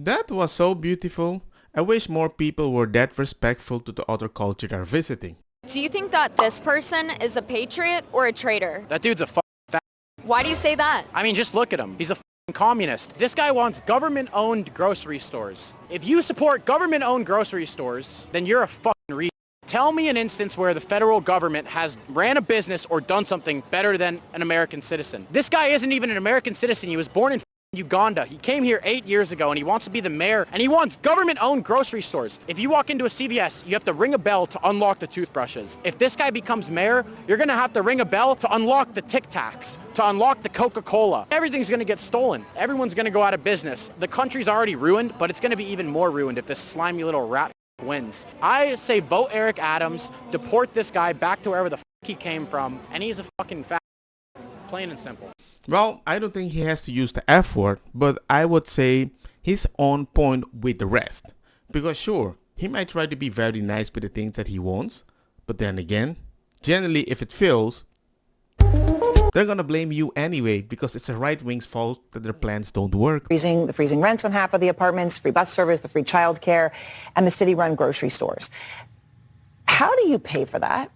That was so beautiful. I wish more people were that respectful to the other culture they're visiting. Do you think that this person is a patriot or a traitor? That dude's a fat. Why do you say that? I mean, just look at him. He's a communist. This guy wants government-owned grocery stores. If you support government-owned grocery stores, then you're a fucking retard. Tell me an instance where the federal government has ran a business or done something better than an American citizen. This guy isn't even an American citizen. He was born in Uganda. He came here 8 years ago and he wants to be the mayor and he wants government-owned grocery stores. If you walk into a CVS, you have to ring a bell to unlock the toothbrushes. If this guy becomes mayor, you're going to have to ring a bell to unlock the Tic Tacs, to unlock the Coca-Cola. Everything's going to get stolen. Everyone's going to go out of business. The country's already ruined, but it's going to be even more ruined if this slimy little rat wins. I say vote Eric Adams, deport this guy back to wherever the he came from, and he's a fucking fat. Plain and simple. Well, I don't think he has to use the F word, but I would say he's on point with the rest. Because sure, he might try to be very nice with the things that he wants, but then again, generally if it fails, they're gonna blame you anyway because it's the right wing's fault that their plans don't work. Freezing rents on half of the apartments, free bus service, the free childcare, and the city-run grocery stores. How do you pay for that?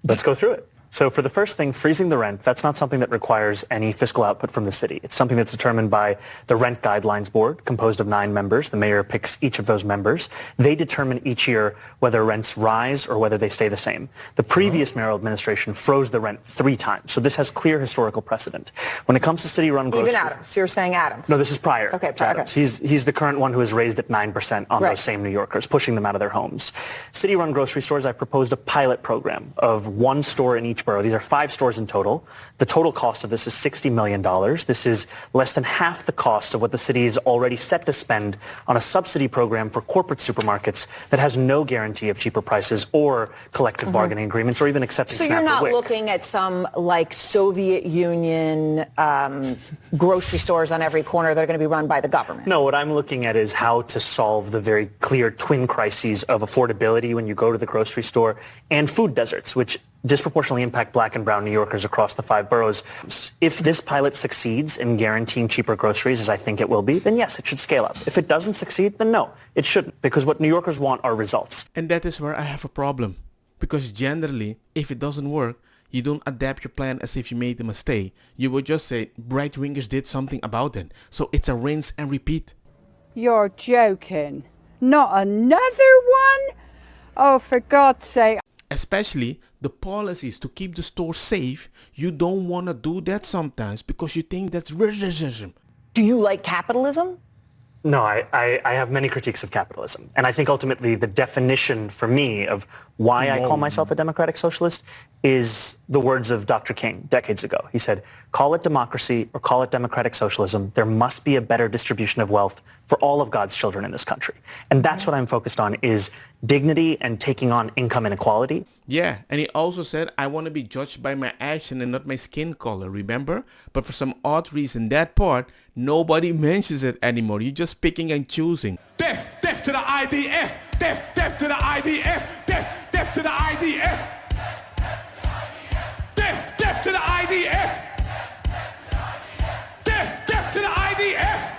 Let's go through it. So for the first thing, freezing the rent, that's not something that requires any fiscal output from the city. It's something that's determined by the Rent Guidelines Board, composed of 9 members. The mayor picks each of those members. They determine each year whether rents rise or whether they stay the same. The previous mayoral administration froze the rent 3 times. So this has clear historical precedent. When it comes to city-run grocery... Even Adams. You're saying Adams. No, this is prior. Okay, to Adams. Okay. He's the current one who has raised it 9% on Right. those same New Yorkers, pushing them out of their homes. City-run grocery stores, I proposed a pilot program of 1 store in each borough. These are 5 stores in total. The total cost of this is $60 million. This is less than half the cost of what the city is already set to spend on a subsidy program for corporate supermarkets that has no guarantee of cheaper prices or collective bargaining agreements or even accepting So SNAP you're not or WIC. looking at some like Soviet Union grocery stores on every corner that are going to be run by the government? No, what I'm looking at is how to solve the very clear twin crises of affordability when you go to the grocery store and food deserts, which disproportionately impact black and brown New Yorkers across the 5 boroughs. If this pilot succeeds in guaranteeing cheaper groceries, as I think it will be, then yes, it should scale up. If it doesn't succeed, then no, it shouldn't, because what New Yorkers want are results. And that is where I have a problem. Because generally, if it doesn't work, you don't adapt your plan as if you made a mistake. You would just say, right-wingers did something about it. So it's a rinse and repeat. You're joking. Not another one? Oh, for God's sake. Especially the policies to keep the store safe. You don't want to do that sometimes because you think that's racism. Do you like capitalism? No, I have many critiques of capitalism. And I think ultimately the definition for me of why I call myself a democratic socialist is the words of Dr. King decades ago. He said, call it democracy or call it democratic socialism. There must be a better distribution of wealth for all of God's children in this country. And that's what I'm focused on is dignity and taking on income inequality. Yeah, and he also said, I want to be judged by my action and not my skin color, remember? But for some odd reason, that part, nobody mentions it anymore. You're just picking and choosing. Death, death to the IDF, death, death to the IDF, death, death to the IDF, death, death to the IDF, death, death to the IDF.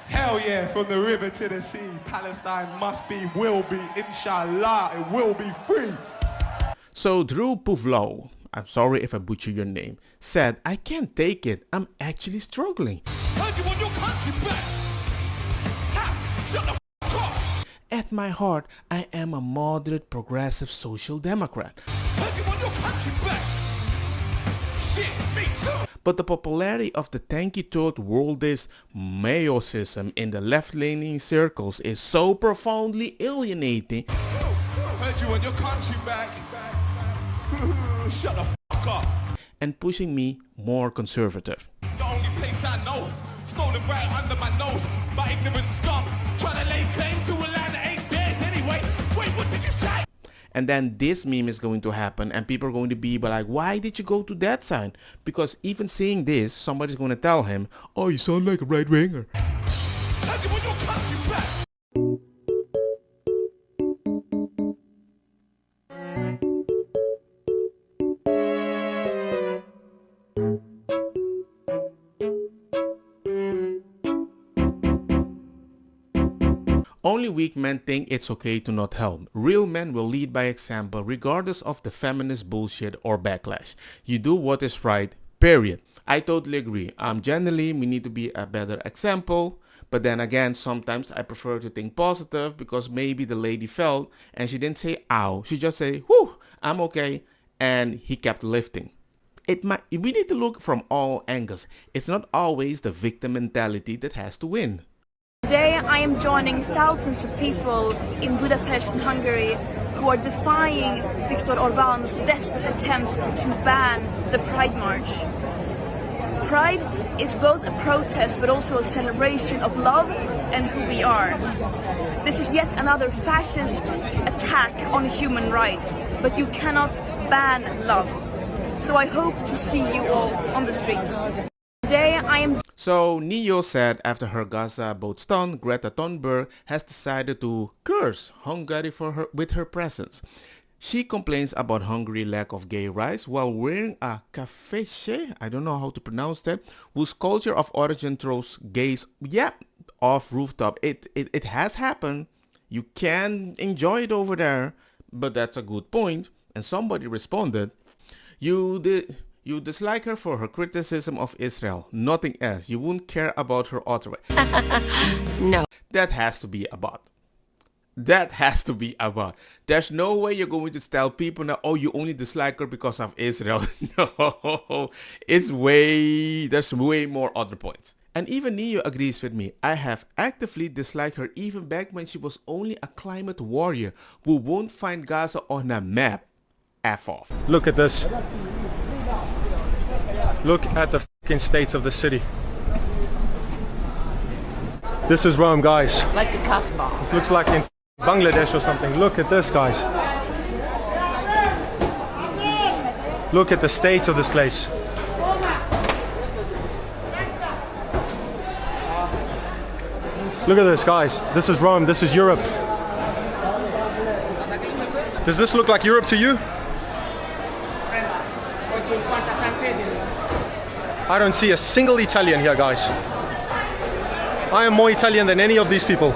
Hell yeah, from the river to the sea, Palestine must be, will be, inshallah, it will be free. So Drew Puvlow, I'm sorry if I butcher your name, said, I can't take it. I'm actually struggling. Heard you want your country back. Ha! Shut the f*** up. At my heart, I am a moderate progressive social democrat. Heard you want your country back. Shit, me too. But the popularity of the tanky third worldist Maoism in the left-leaning circles is so profoundly alienating. Heard you want your country back. Shut the f*** up. And pushing me more conservative. The only place I know, stolen right under my nose. My ignorant scum, trying to lay claim to a land that ain't theirs anyway. Wait, what did you say? And then this meme is going to happen and people are going to be like, why did you go to that side? Because even seeing this, somebody's going to tell him, oh, you sound like a right-winger. How'd you want your country back? Only weak men think it's okay to not help. Real men will lead by example regardless of the feminist bullshit or backlash. You do what is right, period. I totally agree. Generally, we need to be a better example. But then again, sometimes I prefer to think positive because maybe the lady fell and she didn't say ow. She just say, whew, I'm okay. And he kept lifting. We need to look from all angles. It's not always the victim mentality that has to win. Today I am joining thousands of people in Budapest, Hungary, who are defying Viktor Orbán's desperate attempt to ban the Pride March. Pride is both a protest but also a celebration of love and who we are. This is yet another fascist attack on human rights, but you cannot ban love. So I hope to see you all on the streets. Today I am... So Neo said after her Gaza boat stunt, Greta Thunberg has decided to curse Hungary with her presence. She complains about Hungary's lack of gay rights while wearing a cafeche, I don't know how to pronounce that, whose culture of origin throws gays, off rooftop. It has happened. You can enjoy it over there, but that's a good point. And somebody responded, you dislike her for her criticism of Israel, nothing else. You wouldn't care about her utterance. No. That has to be a bot. That has to be a bot. There's no way you're going to tell people now, oh, you only dislike her because of Israel. No, there's way more other points. And even Neo agrees with me. I have actively disliked her even back when she was only a climate warrior who won't find Gaza on a map. F off. Look at this. Look at the fucking states of the city. This is Rome, guys. Like the Casbah. This looks like in Bangladesh or something. Look at this, guys. Look at the state of this place. Look at this, guys. This is Rome. This is Europe. Does this look like Europe to you? I don't see a single Italian here, guys. I am more Italian than any of these people.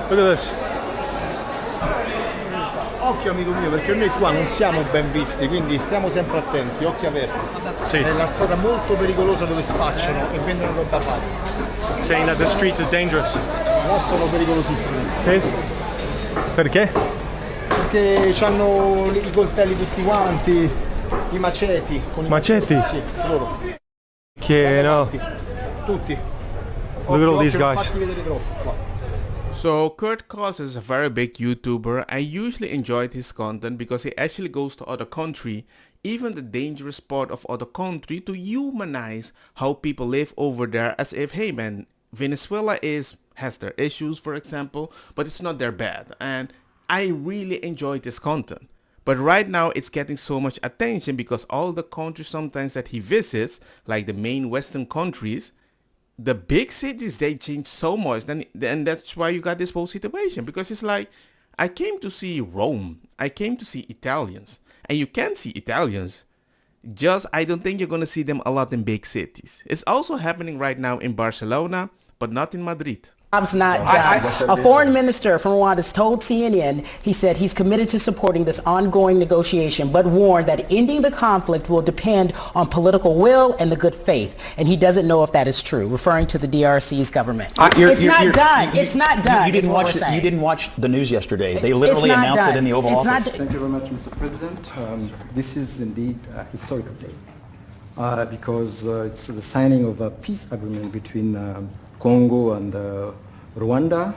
Look at this. Occhio amico mio, perché noi qua non siamo ben visti, quindi stiamo sempre attenti, occhi aperti. Sì. È una strada molto pericolosa dove spacciano e vendono roba falsa. Saying that the streets is dangerous. No, sono pericolosissimi. Sì? Perché? Perché hanno i coltelli tutti quanti, i maceti. Con Maceti? Sì, loro. Che no. Tutti. Look at all these guys. Fatti vedere troppo qua. So Kurt Cos is a very big YouTuber. I usually enjoyed his content because he actually goes to other country, even the dangerous part of other country, to humanize how people live over there, as if, hey man, Venezuela has their issues, for example, but it's not their bad. And I really enjoyed his content. But right now it's getting so much attention because all the countries sometimes that he visits, like the main Western countries, the big cities, they change so much. Then that's why you got this whole situation. Because it's like, I came to see Rome. I came to see Italians. And you can see Italians. Just, I don't think you're going to see them a lot in big cities. It's also happening right now in Barcelona, but not in Madrid. Jobs not done. A foreign minister from Rwanda has told CNN, he said he's committed to supporting this ongoing negotiation, but warned that ending the conflict will depend on political will and the good faith. And he doesn't know if that is true, referring to the DRC's government. It's not done. It's not done. You didn't watch the news yesterday. They literally announced it in the Oval Office. Thank you very much, Mr. President. This is indeed a historical day because it's the signing of a peace agreement between Congo and Rwanda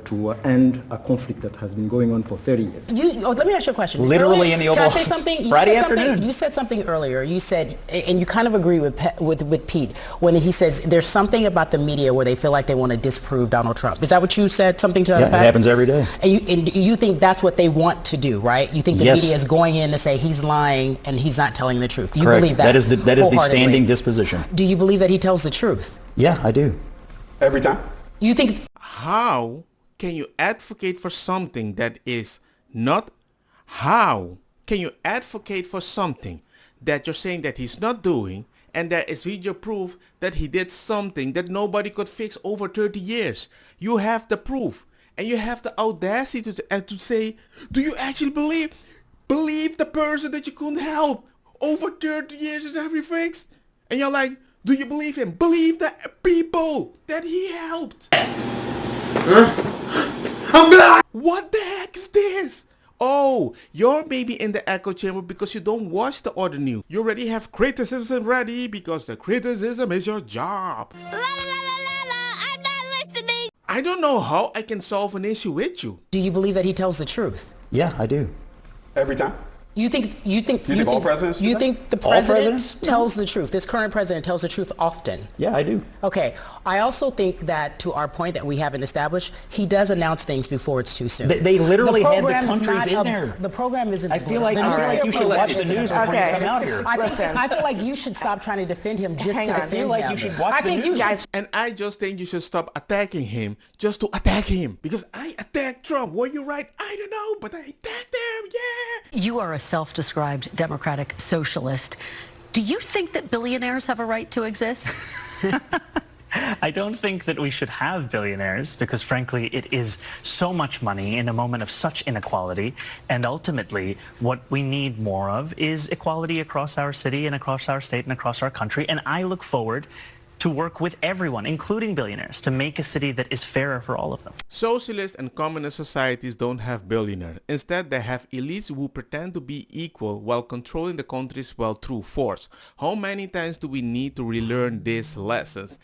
to end a conflict that has been going on for 30 years. Let me ask you a question. Literally in the Oval Office. Can I say something? Friday afternoon. You said something earlier. You said, and you kind of agree with Pete, when he says there's something about the media where they feel like they want to disprove Donald Trump. Is that what you said? Something to that effect? Yeah, it happens every day. And you think that's what they want to do, right? You think the media is going in to say he's lying and he's not telling the truth. Do you believe that? That is the standing disposition. Do you believe that he tells the truth? Yeah, I do. Every time. You think... How can you advocate for something that is not... How can you advocate for something that you're saying that he's not doing, and there is video proof that he did something that nobody could fix over 30 years. You have the proof, and you have the audacity to say, do you actually believe the person that you couldn't help over 30 years and have fixed? And you're like, do you believe him? Believe the people that he helped. I'm black. What the heck is this? Oh, you're maybe in the echo chamber because you don't watch the other news. You already have criticism ready because the criticism is your job. La la la la la la, I'm not listening. I don't know how I can solve an issue with you. Do you believe that he tells the truth? Yeah, I do. Every time? You think all presidents do you that? think the All president presidents? tells the truth? This current president tells the truth often. Yeah, I do. Okay. I also think that, to our point that we haven't established, he does announce things before it's too soon. They literally had the program is countries not in there. The program isn't. I feel like you should watch the news before you come out here. I feel like you should stop trying to defend him just to defend him. I feel like you should watch the news. You guys. And I just think you should stop attacking him just to attack him. Because I attacked Trump. Were you right? I don't know, but I attacked him. Yeah. You are a self-described democratic socialist. Do you think that billionaires have a right to exist? I don't think that we should have billionaires because, frankly, it is so much money in a moment of such inequality. And ultimately, what we need more of is equality across our city and across our state and across our country. And I look forward to work with everyone, including billionaires, to make a city that is fairer for all of them. Socialist and communist societies don't have billionaires. Instead, they have elites who pretend to be equal while controlling the countries through force. How many times do we need to relearn these lessons?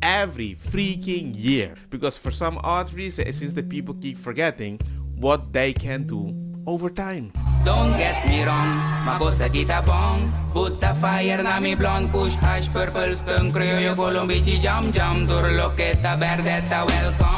Every freaking year. Because for some odd reason, it seems that people keep forgetting what they can do over time. Don't get me wrong, makosa kita bong. Put the fire na mi blonde, kush hash purple skunk, criollo colombici jam jam, turloqueta verdeta welcome.